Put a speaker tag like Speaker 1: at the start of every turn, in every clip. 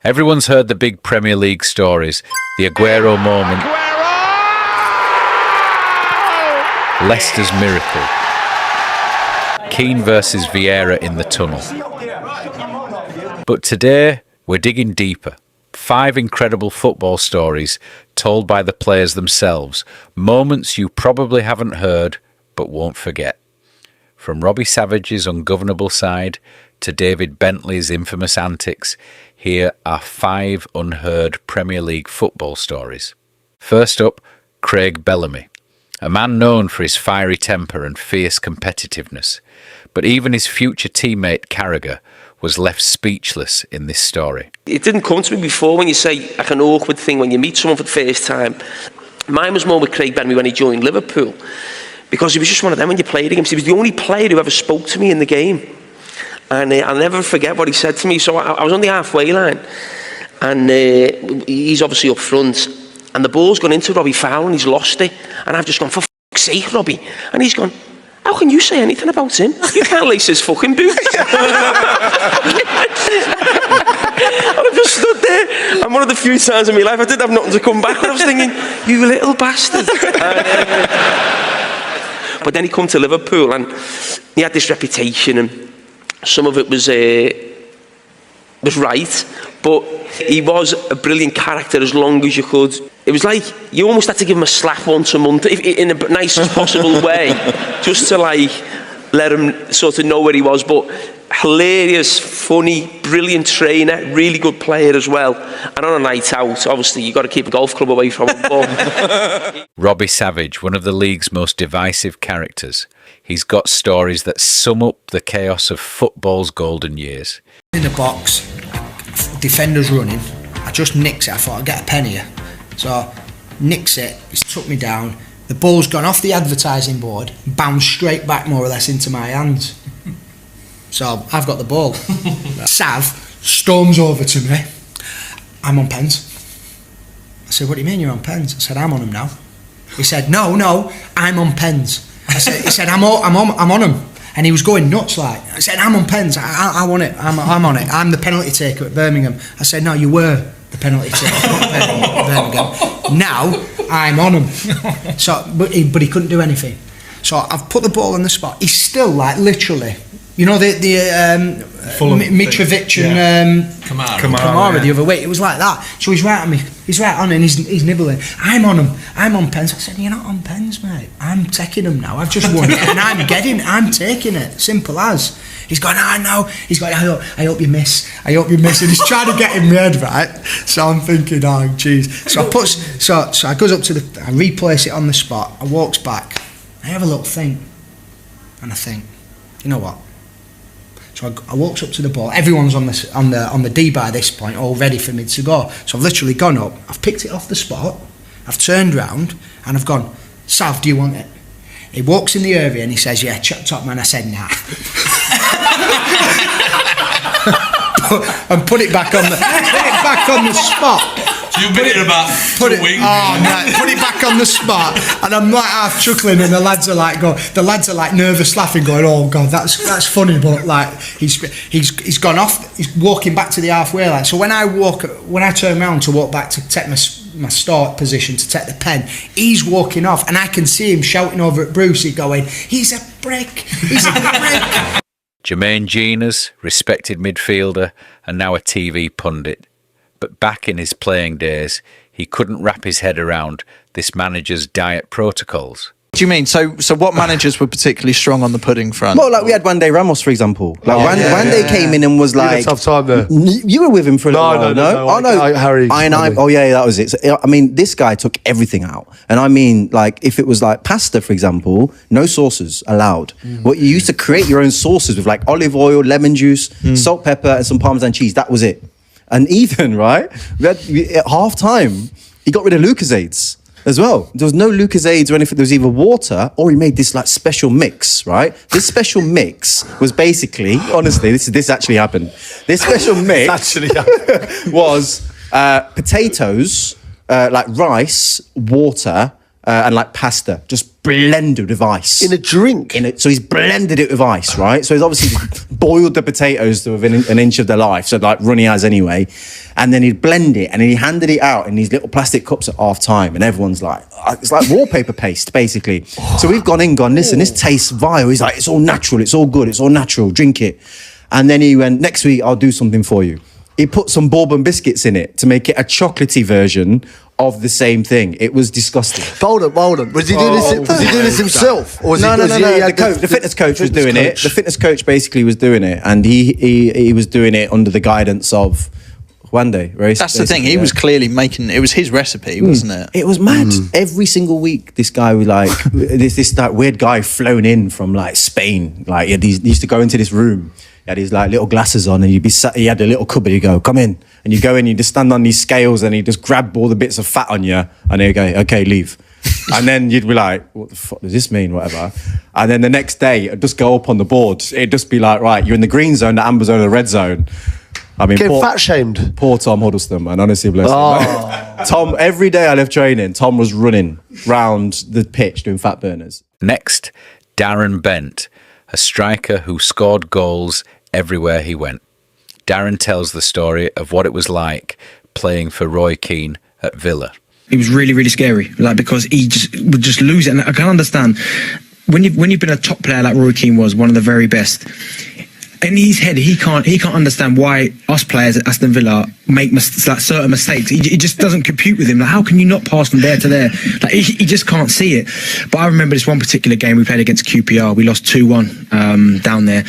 Speaker 1: Everyone's heard the big Premier League stories, the Aguero moment, Leicester's miracle, Keane versus Vieira in the tunnel. But today, we're digging deeper. 5 incredible football stories told by the players themselves, moments you probably haven't heard but won't forget. From Robbie Savage's ungovernable side to David Bentley's infamous antics, here are 5 unheard Premier League football stories. First up, Craig Bellamy, a man known for his fiery temper and fierce competitiveness. But even his future teammate Carragher was left speechless in this story.
Speaker 2: It didn't come to me before when you say like an awkward thing when you meet someone for the first time. Mine was more with Craig Bellamy when he joined Liverpool, because he was just one of them when you played against. He was the only player who ever spoke to me in the game. And I'll never forget what he said to me. So I was on the halfway line, and he's obviously up front, and the ball's gone into Robbie Fowler and he's lost it. And I've just gone, for fuck's sake, Robbie. And he's gone, how can you say anything about him? You can't lace his fucking boots. I just stood there, and one of the few times in my life I didn't have nothing to come back, and I was thinking, you little bastard. But then he come to Liverpool, and he had this reputation, and some of it was right, but he was a brilliant character as long as you could. It was like you almost had to give him a slap once a month, in the nicest possible way, just to like let him sort of know where he was. But hilarious, funny, brilliant trainer, really good player as well. And on a night out, obviously you've got to keep a golf club away from him.
Speaker 1: Robbie Savage, one of the league's most divisive characters. He's got stories that sum up the chaos of football's golden years.
Speaker 3: In the box, defender's running, I just nicks it. I thought I'd get a pen here. So, nicks it, he's took me down, the ball's gone off the advertising board, bounced straight back more or less into my hands. So, I've got the ball. Sav storms over to me, I'm on pens. I said, what do you mean you're on pens? I said, I'm on them now. He said, no, I'm on pens. He said, I'm on them. And he was going nuts like. I said, I'm on pens, I want it, I'm on it. I'm the penalty taker at Birmingham. I said, no, you were the penalty taker at Birmingham. Now, I'm on him. So, but he couldn't do anything. So I've put the ball on the spot. He's still like literally, you know, the Mitrovic and Kamara the other way. It was like that. So he's right on me. He's right on, and he's nibbling. I'm on him. I'm on pens. I said, you're not on pens, mate. I'm taking them now. I've just won it, and I'm taking it. Simple as. He's going, no. He's going, I hope you miss. I hope you miss. And he's trying to get in my head, right? So I'm thinking, oh, jeez. So I goes up to I replace it on the spot. I walks back. I have a little think, and I think, you know what? So I walks up to the ball. Everyone's on the D by this point, all ready for me to go. So I've literally gone up. I've picked it off the spot. I've turned round and I've gone, Sav, do you want it? He walks in the area and he says, yeah, top man. I said, nah. And put it back on the spot.
Speaker 4: So you've been here about 2 weeks.
Speaker 3: Oh no! Put it back on the spot, and I'm like half chuckling, and the lads are like nervous laughing, going, "Oh God, that's funny," but like he's gone off. He's walking back to the halfway line. So when I turn around to walk back to take my start position to take the pen, he's walking off, and I can see him shouting over at Brucey, going, "He's a prick! He's a prick!"
Speaker 1: Jermaine Jenas, respected midfielder and now a TV pundit. But back in his playing days, he couldn't wrap his head around this manager's diet protocols.
Speaker 5: What do you mean? So what managers were particularly strong on the pudding front?
Speaker 6: Well, like we had Juande Ramos, for example. Like Juande came in and was like,
Speaker 7: tough time there.
Speaker 6: You were with him for a little while, no?
Speaker 7: Oh no, Harry.
Speaker 6: Oh yeah, that was it. So, I mean, this guy took everything out, and I mean, like if it was like pasta, for example, no sauces allowed. What you used to create your own sauces with like olive oil, lemon juice, salt, pepper, and some Parmesan cheese. That was it. And even at half time, he got rid of Lucozades as well. There was no Lucozades or anything. There was either water or he made this like special mix, right? This special mix was basically, honestly, this actually happened. This special mix was potatoes, like rice, water, and like pasta, just blended with ice.
Speaker 7: In a drink?
Speaker 6: So he's blended it with ice, right? So he's obviously boiled the potatoes to within an inch of their life, so like Ronnie has anyway. And then he'd blend it, and then he handed it out in these little plastic cups at half time, and everyone's like, it's like wallpaper paste, basically. So we've gone, listen, this tastes vile. He's like, it's all natural, it's all good, it's all natural, drink it. And then he went, next week I'll do something for you. He put some bourbon biscuits in it to make it a chocolatey version of the same thing. It was disgusting.
Speaker 7: Hold on. Was he doing this himself? Or was
Speaker 6: No.
Speaker 7: the
Speaker 6: fitness coach was doing it. The fitness coach basically was doing it, and he was doing it under the guidance of Juande.
Speaker 5: That's the thing. He was clearly making. It was his recipe, wasn't it?
Speaker 6: It was mad. Every single week, this guy was like this like weird guy flown in from like Spain. Like he used to go into this room. He had his like little glasses on, and you'd be sat. He had a little cupboard. You go, come in, and you go in. You just stand on these scales, and he just grab all the bits of fat on you, and he'd go, okay, leave. And then you'd be like, what the fuck does this mean? Whatever. And then the next day, it'd just go up on the board. It'd just be like, right, you're in the green zone, the amber zone, the red zone. I mean,
Speaker 7: getting fat shamed.
Speaker 6: Poor Tom Huddleston, man. Honestly, bless him. Tom, every day I left training, Tom was running round the pitch doing fat burners.
Speaker 1: Next, Darren Bent, a striker who scored goals everywhere he went. Darren tells the story of what it was like playing for Roy Keane at Villa.
Speaker 8: It was really, really scary, like, because he would just lose it. And I can understand when you've been a top player like Roy Keane was, one of the very best. In his head, he can't understand why us players at Aston Villa make certain mistakes. He just doesn't compute with him. Like, how can you not pass from there to there? Like, he just can't see it. But I remember this one particular game we played against QPR. We lost 2-1 down there.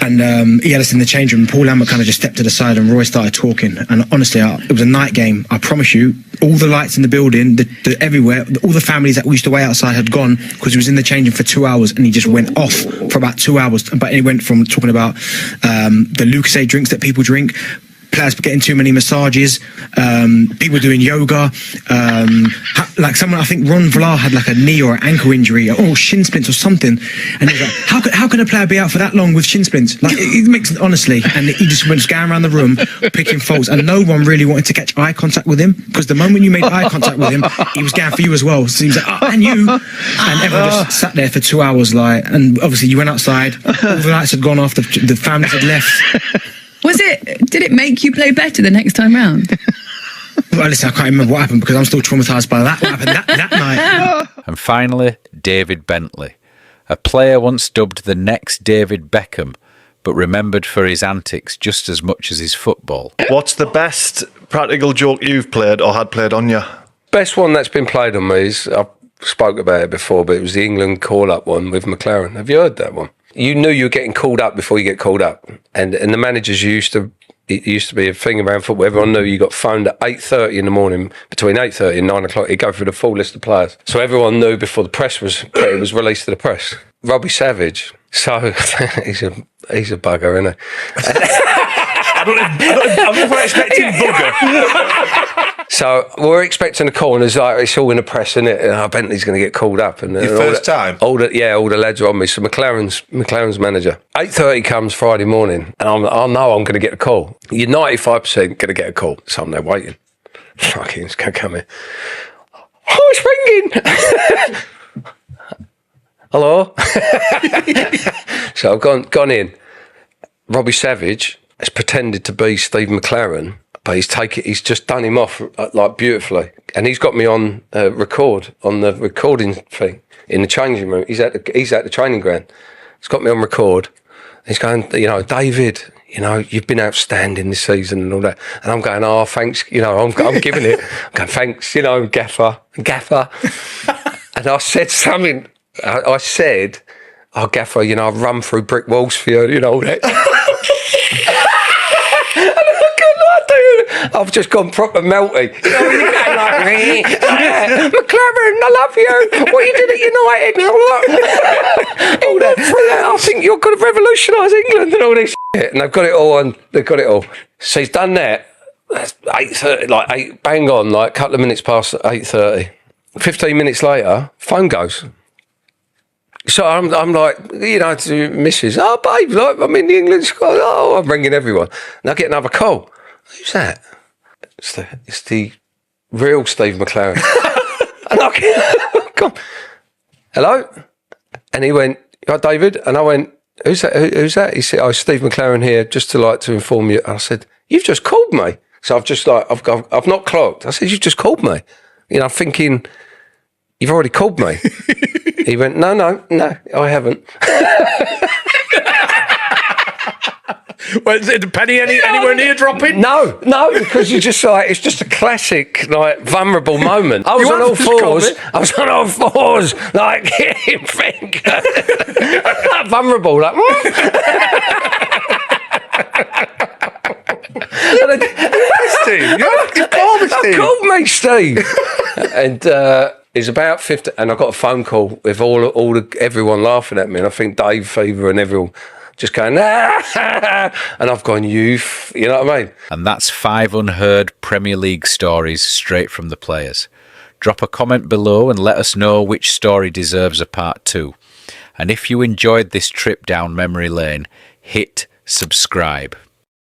Speaker 8: And he had us in the change room. Paul Lambert kind of just stepped to the side, and Roy started talking. And honestly, it was a night game. I promise you, all the lights in the building, everywhere, all the families that we used to wait outside had gone, because he was in the changing for 2 hours, and he just went off for about 2 hours. But he went from talking about the Lucozade drinks that people drink, players getting too many massages, people doing yoga, like someone, I think Ron Vlaar had like a knee or an ankle injury or shin splints or something, and he was like, how can a player be out for that long with shin splints? Like, it makes, honestly, and he just went going around the room picking faults, and no one really wanted to catch eye contact with him, because the moment you made eye contact with him, he was going for you as well. So he was like, oh, and you, and everyone just sat there for 2 hours, like, and obviously you went outside, all the lights had gone off, the families had left.
Speaker 9: Did it make you play better the next time round?
Speaker 8: Well, listen, I can't remember what happened, because I'm still traumatised by that. What happened that night?
Speaker 1: And finally, David Bentley, a player once dubbed the next David Beckham, but remembered for his antics just as much as his football.
Speaker 10: What's the best practical joke you've played or had played on you?
Speaker 11: Best one that's been played on me is, I've spoke about it before, but it was the England call-up one with McLaren. Have you heard that one? You knew you were getting called up before you get called up. And the managers it used to be a thing around football. Everyone knew you got phoned at 8:30 in the morning, between 8:30 and 9 o'clock. He'd go through the full list of players. So everyone knew before the press was released to the press. Robbie Savage. So he's a bugger, isn't he? I'm not expecting bugger. So we're expecting a call, and it's all in the press, isn't it? Bentley's going to get called up. And
Speaker 10: your first time?
Speaker 11: All the lads are on me. So McLaren's manager. 8:30 comes Friday morning, and I know I'm going to get a call. You're 95% going to get a call. So I'm there waiting. Fucking, it's going to come in. Oh, it's ringing. Hello? So I've gone in. Robbie Savage has pretended to be Steve McLaren, but he's just done him off like beautifully, and he's got me on record on the recording thing in the changing room. He's at the training ground. He's got me on record. He's going, David, you've been outstanding this season and all that. And I'm going, oh, thanks. I'm giving it. I'm going, thanks. Gaffer. And I said something. I said, oh, Gaffer, I've run through brick walls for you. All that. I've just gone proper melty. When you go like, McLaren, I love you. What you did at United and all that. I think you're going to revolutionise England and all this shit. And they've got it all on. They've got it all. So he's done that. That's 8:30, like 8, bang on, like a couple of minutes past 8:30. 15 minutes later, phone goes. So I'm like, to Mrs. Oh, babe, like, I'm in the England squad. Oh, I'm ringing everyone. And I get another call. Who's that? It's the real Steve McLaren. And I come, hello? And he went, "Hi, David." And I went, "Who's that? Who's that?" He said, "Oh, Steve McLaren here, just to inform you." And I said, "You've just called me." So I've not clocked. I said, "You've just called me." You know, thinking, "You've already called me." He went, No, I haven't.
Speaker 1: Well, is the penny anywhere near dropping?
Speaker 11: No, because you're just like, it's just a classic, like, vulnerable moment. I was on all fours, like, getting finger. Vulnerable, like,
Speaker 7: Steve, you called me Steve.
Speaker 11: Called me Steve. And it's about 50, and I got a phone call with everyone laughing at me, and I think Dave Fever and everyone just going, and I've gone, you know what I mean?
Speaker 1: And that's 5 unheard Premier League stories straight from the players. Drop a comment below and let us know which story deserves a part 2. And if you enjoyed this trip down memory lane, hit subscribe.